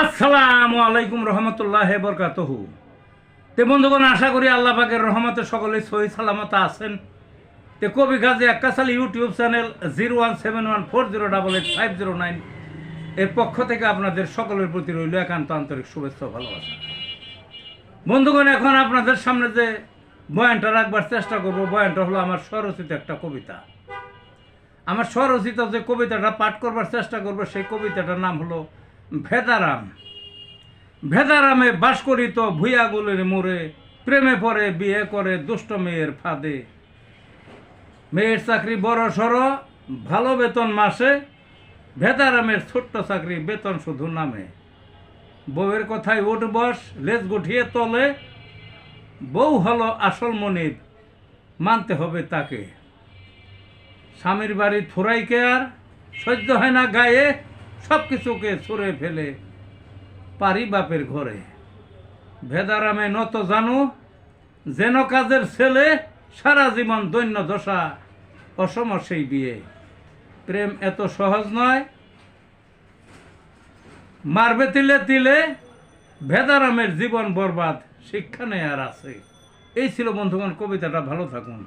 আসসালামু আলাইকুম রহমতুল্লাহ বরকাতুহু। তে বন্ধুগণ, আশা করি আল্লাহ পাকের রহমতে সকলে সহি সালামত আছেন। তে কবি কাজী আক্কাস আলী ইউটিউব চ্যানেল 017140885009 এর পক্ষ থেকে আপনাদের সকলের প্রতি রইল একান্ত আন্তরিক শুভেচ্ছা ভালোবাসা। বন্ধুগণ, এখন আপনাদের সামনে যে বয়ানটা রাখবার চেষ্টা করব, বয়ানটা হলো আমার স্বরচিত একটা কবিতা। আমার স্বরচিত যে কবিতাটা পাঠ করবার চেষ্টা করব, সেই কবিতাটার নাম হলো ভেদারাম। ভেদারামে বাস করিত ভুইয়াগুলির মোড়ে, প্রেমে পড়ে বিয়ে করে দুষ্ট মেয়ের ফাঁদে। মেয়ের চাকরি বড় সড়, ভালো বেতন মাসে, ভেদারামের ছোট্ট চাকরি বেতন শুধু নামে। বউয়ের কথায় উঠ বস, লেজ গুঠিয়ে তলে, বউ হলো আসল মনিব, মানতে হবে তাকে। স্বামীর বাড়ি থুরাইকে আর সহ্য হয় না গায়ে, সব কিছুকে ছুঁড়ে ফেলে পারি বাপের ঘরে। ভেদারামে নত জানু যেন কাজের ছেলে, সারা জীবন দৈন্য দশা অসম সেই বিয়ে। প্রেম এত সহজ নয়, মারবে তিলে তিলে, ভেদারামের জীবন বরবাদ শিক্ষা নেই আর আছে। এই ছিল বন্ধুগণ কবিতাটা। ভালো থাকুন।